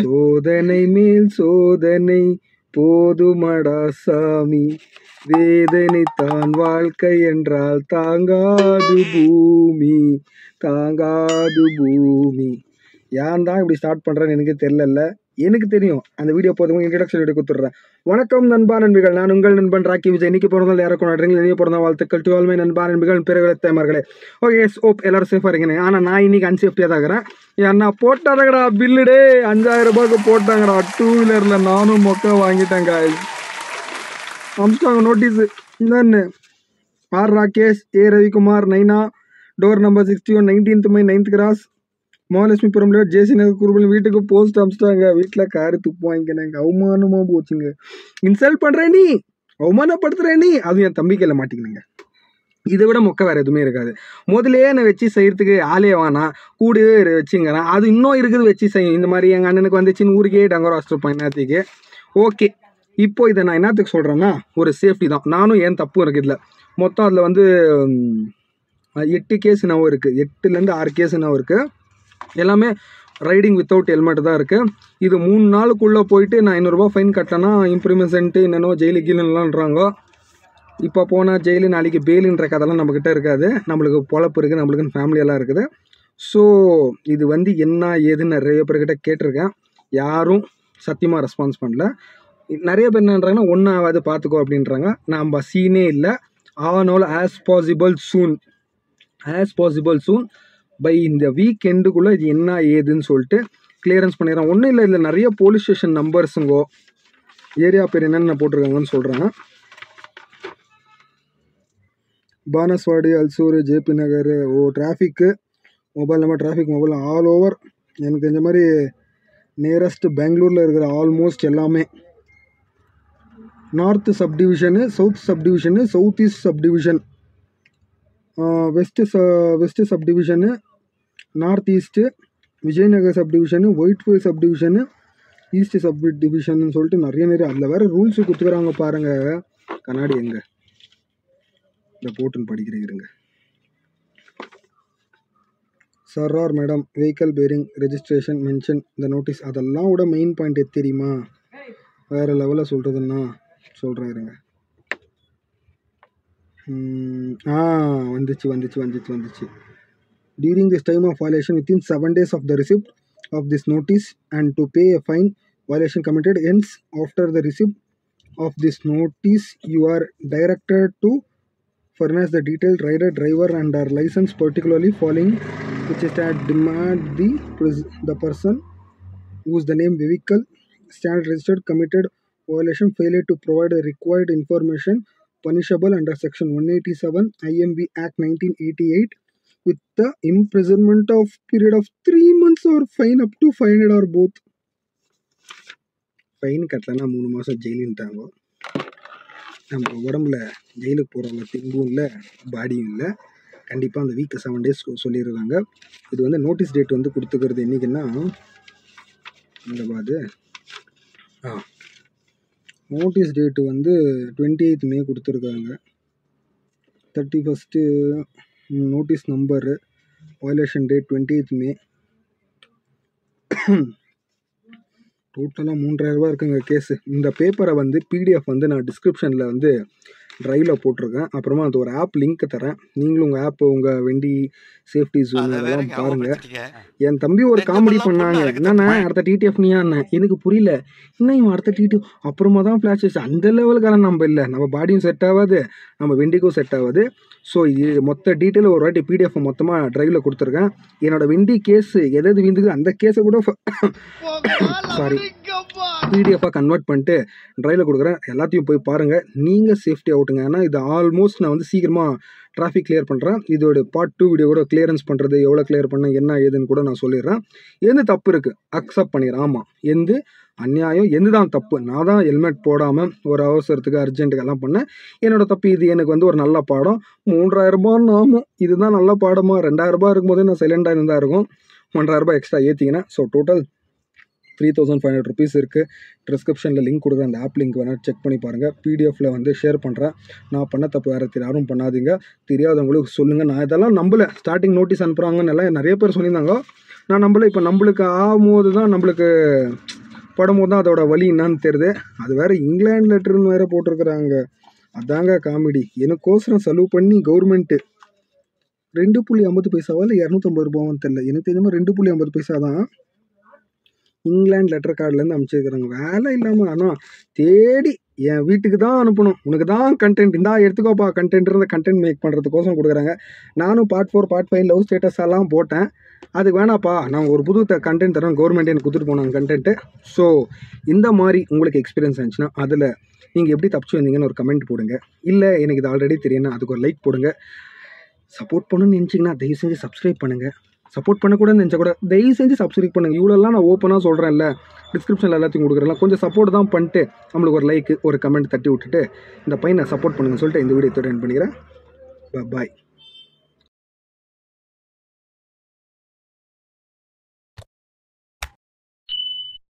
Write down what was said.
சோதனை மேல் சோதனை போதுமடா சாமி, வேதனை தான் வாழ்க்கை என்றால் தாங்காது பூமி, தாங்காது பூமி. ஏன் தான் இப்படி ஸ்டார்ட் பண்ணுறேன்னு எனக்கு தெரியல. எனக்கு தெரியும். அந்த வீடியோ போதும் இன்ட்ரடக்ஷன் வீடியோ கொடுத்துட்றேன். வணக்கம் நண்பா நண்பிகள், நான் உங்கள் நண்பன் ராக்கி விஜய். இன்னைக்கு பிறந்தால் யாரை கொண்டாடுறீங்க? இனிய பிறந்த வாழ்த்துக்கள் டு ஆல் மை நண்பா நண்பிகள், பிறகு தேமார்களே. ஓகே, ஓப் எல்லாரும் சேஃபாக இருக்கீங்க. ஆனால் நான் இன்னைக்கு அன்சேஃப்டியாக தான் இருக்கிறேன். ஏன்னா போட்டாதங்கடா பில்லுடே, 5000 ரூபாய்க்கு போட்டாங்கடா 2 வீலரில். நானும் மொக்க வாங்கிட்டேங்க. அம்ஸ்டாங்க நோட்டீஸு இந்தான்னு. ஆர் ராகேஷ், ஏ ரவிக்குமார், நைனா, door number 61, 19th main 9th cross, மகாலட்சுமிபுரம்ல ஜேசி நகர் குருபல் வீட்டுக்கு போஸ்ட் அமிச்சிட்டாங்க. வீட்டில் காரு துப்பு வாங்கிக்கினாங்க. அவமானமாக போச்சுங்க. இன்சல்ட் பண்ணுறேன் நீ, அவமானப்படுத்துகிறேன் நீ, அதுவும் என் தம்பிக்கையில் மாட்டிக்கணுங்க. இதை விட மொக்க வேறு எதுவுமே இருக்காது. முதலே என்னை வச்சு செய்கிறதுக்கு ஆளே வானா, கூடவே வச்சுங்கிறேன். அது இன்னும் இருக்குது வச்சு செய்யும். இந்த மாதிரி எங்கள் அண்ணனுக்கு வந்துச்சுன்னு ஊருக்கே டங்கர் வச்சுருப்பேன் என்னத்துக்கு. ஓகே, இப்போ இதை நான் என்னத்துக்கு சொல்கிறேன்னா, ஒரு சேஃப்டி தான். நானும் ஏன் தப்பும் இருக்குது இல்லை. மொத்தம் அதில் வந்து 8 கேஸ் என்னவோ இருக்குது. 8லேருந்து 6 கேஸ் என்னவோ இருக்குது. எல்லாமே ரைடிங் வித்தவுட் ஹெல்மெட் தான் இருக்குது. இது 3 நாளுக்குள்ளே போயிட்டு நான் 500 ரூபா ஃபைன் கட்டினா இம்ப்ரிமென்ட்டு என்னென்னோ ஜெயிலு கீழேலான்றாங்க. இப்போ போனால் ஜெயிலு, நாளைக்கு பெயிலுன்ற கதெல்லாம் நம்மக்கிட்ட இருக்காது. நம்மளுக்கு பொழப்பு இருக்குது, நம்மளுக்குன்னு ஃபேமிலியெல்லாம் இருக்குது. ஸோ இது வந்து என்ன ஏதுன்னு நிறைய பேர்கிட்ட கேட்டிருக்கேன். யாரும் சத்தியமாக ரெஸ்பான்ஸ் பண்ணல. நிறைய பேர் என்னன்றாங்கன்னா ஒன்றாவது பார்த்துக்கோ அப்படின்றாங்க. நம்ம சீனே இல்லை. ஆனால் ஆஸ் பாசிபிள் சூன் பை இந்த வீக்கெண்டுக்குள்ளே இது என்ன ஏதுன்னு சொல்லிட்டு கிளியரன்ஸ் பண்ணிடுறேன். ஒன்றும் இல்லை, இல்லை நிறைய போலீஸ் ஸ்டேஷன் நம்பர்ஸுங்கோ ஏரியா பேர் என்னென்ன போட்டிருக்காங்கன்னு சொல்கிறாங்க. பானஸ்வாடி, அல்சூர், ஜேபி நகர், டிராஃபிக்கு mobile number, traffic mobile all over. எனக்கு தெரிஞ்ச மாதிரி நியரஸ்ட் பெங்களூரில் இருக்கிற ஆல்மோஸ்ட் எல்லாமே. North subdivision, south subdivision, south east subdivision, west subdivision, north east, Vijayanagar subdivision, Whitefield subdivision, east சப்டிவிஷன்னு சொல்லிட்டு நிறைய அதில் வேறு ரூல்ஸு கொடுத்துக்கிறாங்க பாருங்கள். கண்ணாடி எங்கே இந்த போட்டுன்னு படிக்கிறீங்க. Sir or madam, vehicle bearing registration mention இந்த நோட்டீஸ். அதெல்லாம் விட மெயின் பாயிண்ட் எது தெரியுமா? வேறு லெவலில் சொல்கிறதுன்னா சொல்கிறேன் இருங்க. வந்துச்சு. During this time of violation, within 7 days of the receipt of this notice and to pay a fine, violation committed ends after the receipt of this notice. You are directed to furnish the detailed rider, driver and our license, particularly following which is that demand the person whose the name vehicle stand registered committed violation, failure to provide the required information, punishable under section 187 IMB Act 1988 with the imprisonment of period of 3 months or fine up to 500 or both. Fine கட்டலன்னா 3 மாதம் ஜெயிலுன்ட்டாங்க. நம்ம உடம்புல ஜெயிலுக்கு போகிறவங்க திம்பும் இல்லை, பாடியும் இல்லை. கண்டிப்பாக அந்த வீக்கு 7 days சொல்லிடுறாங்க. இது வந்து நோட்டீஸ் டேட் வந்து கொடுத்துக்கிறது என்றைக்குன்னா, இந்த பாது நோட்டீஸ் டேட்டு வந்து 28th மே கொடுத்துருக்காங்க. 31st notice number, violation date 28th மே. டோட்டலாக 3000 ரூபா இருக்குங்க கேஸு. இந்த பேப்பரை வந்து பிடிஎஃப் வந்து நான் டிஸ்கிரிப்ஷனில் வந்து ட்ரைவில் போட்டிருக்கேன். அப்புறமா அது ஒரு ஆப் லிங்க் தரேன். நீங்களும் உங்கள் ஆப், உங்கள் வண்டி சேஃப்டி ஜோன் அதெல்லாம் பாருங்கள். என் தம்பி ஒரு காமெடி பண்ணாங்க. என்னண்ணா அடுத்த டிடிஎஃப் நீயாண்ணே? எனக்கு புரியல. இன்னும் இவன் அடுத்த டிடிஎஃப் அப்புறமா தான் ஃப்ளாஷஸ். அந்த லெவலுக்கான நம்ம இல்லை. நம்ம பாடியும் செட் ஆகாது, நம்ம வண்டிக்கும் செட் ஆகாது. ஸோ இது மொத்த டீட்டெயில் ஒரு வாட்டி பிடிஎஃப் மொத்தமாக ட்ரைவில் கொடுத்துருக்கேன். என்னோடய வண்டி கேஸு எதாவது விந்துக்கு அந்த கேஸை கூட பிடிஎஃபாக கன்வெர்ட் பண்ணிட்டு ட்ரைவில் கொடுக்குறேன். எல்லாத்தையும் போய் பாருங்கள். நீங்கள் சேஃப்டி அவுட்டுங்க. ஏன்னா இது ஆல்மோஸ்ட் நான் வந்து சீக்கிரமாக டிராஃபிக் கிளியர் பண்ணுறேன். இதோட பார்ட் 2 வீடியோ கூட கிளியரன்ஸ் பண்ணுறது, எவ்வளோ கிளியர் பண்ண என்ன ஏதுன்னு கூட நான் சொல்லிடுறேன். எந்த தப்பு இருக்குது அக்செப்ட் பண்ணிடுறேன். ஆமாம், எந்த அநியாயம், எந்த தான் தப்பு. நான் தான் ஹெல்மெட் போடாமல் ஒரு அவசரத்துக்கு அர்ஜென்ட்டுக்கு எல்லாம் பண்ணேன். என்னோடய தப்பு. இது எனக்கு வந்து ஒரு நல்ல பாடம். 3000 ரூபான்னு ஆமாம், இதுதான் நல்ல பாடமாக. 2000 ரூபா இருக்கும்போதே நான் சைலண்டாக இருந்தால் இருக்கும். 1000 ரூபாய் எக்ஸ்ட்ரா ஏற்றிக்கினேன். ஸோ டோட்டல் ₹3,500 இருக்குது. டிஸ்கிரிப்ஷனில் லிங்க் கொடுக்குறேன், அந்த ஆப் லிங்க் வேணால் செக் பண்ணி பாருங்கள். பிடிஎஃப்பில் வந்து ஷேர் பண்ணுறேன். நான் பண்ண தப்பு வேறு யாரும் பண்ணாதீங்க. தெரியாதவங்களுக்கு சொல்லுங்கள். நான் இதெல்லாம் நம்பலை. ஸ்டார்டிங் நோட்டீஸ் அனுப்புகிறாங்கன்னு எல்லாம் நிறைய பேர் சொல்லியிருந்தாங்க. நான் நம்பலை. இப்போ நம்மளுக்கு ஆகும்போது தான், நம்மளுக்கு படும்போது தான் அதோட வலி என்னான்னு தெரியுது. அது வேறு இங்கிலாந்து லெட்டர்னு வேறு போட்டிருக்கிறாங்க. அதாங்க காமெடி. எனக்கோசரம் செலவு பண்ணி கவர்மெண்ட்டு 2.50 பைசாவா இல்லை 250 ரூபாவான்னு தெரியல, எனக்கு தெரிஞ்ச மாதிரி 2.50 பைசா தான் இங்கிலாந்து லெட்டர் கார்டுலேருந்து அனுப்பிச்சிருக்கிறாங்க. வேலை இல்லாமல். ஆனால் தேடி என் வீட்டுக்கு தான் அனுப்பணும். உனக்கு தான் கண்டென்ட் இந்தா எடுத்துக்கோப்பா கண்டென்ட் இருந்த கண்டென்ட் மேக் பண்ணுறதுக்கோசரம் கொடுக்குறாங்க. நானும் பார்ட் 4 பார்ட் 5 லவ் ஸ்டேட்டஸ் எல்லாம் போட்டேன். அதுக்கு வேணாப்பா, நான் ஒரு புது கண்டென்ட் தரேன், கவர்மெண்ட் எனக்கு கொடுத்துட்டு போனாங்க கண்டென்ட்டு. ஸோ இந்த மாதிரி உங்களுக்கு எக்ஸ்பீரியன்ஸ் இருந்துச்சுன்னா அதில் நீங்கள் எப்படி தப்பிச்சு வந்தீங்கன்னு ஒரு கமெண்ட் போடுங்க. இல்லை எனக்கு இது ஆல்ரெடி தெரியும்னா அதுக்கு ஒரு லைக் போடுங்க. சப்போர்ட் பண்ணணும்னு நினச்சிங்கன்னா தயவு செஞ்சு சப்ஸ்கிரைப் பண்ணுங்கள். சப்போர்ட் பண்ணக்கூடாதுன்னு நினச்சா கூட தயவு செஞ்சு சப்ஸ்கிரைப் பண்ணுங்கள். இவ்வளோலாம் நான் ஓப்பனாக சொல்கிறேன்ல, டிஸ்கிரிப்ஷனில் எல்லாத்தையும் கொடுக்குறேன். கொஞ்சம் சப்போர்ட் தான் பண்ணிட்டு நம்மளுக்கு ஒரு லைக் ஒரு கமெண்ட் தட்டி விட்டுட்டு இந்த பையனை சப்போர்ட் பண்ணுங்கன்னு சொல்லிட்டு இந்த வீடியோ எண்ட் பண்ணிக்கிறேன். பாய்.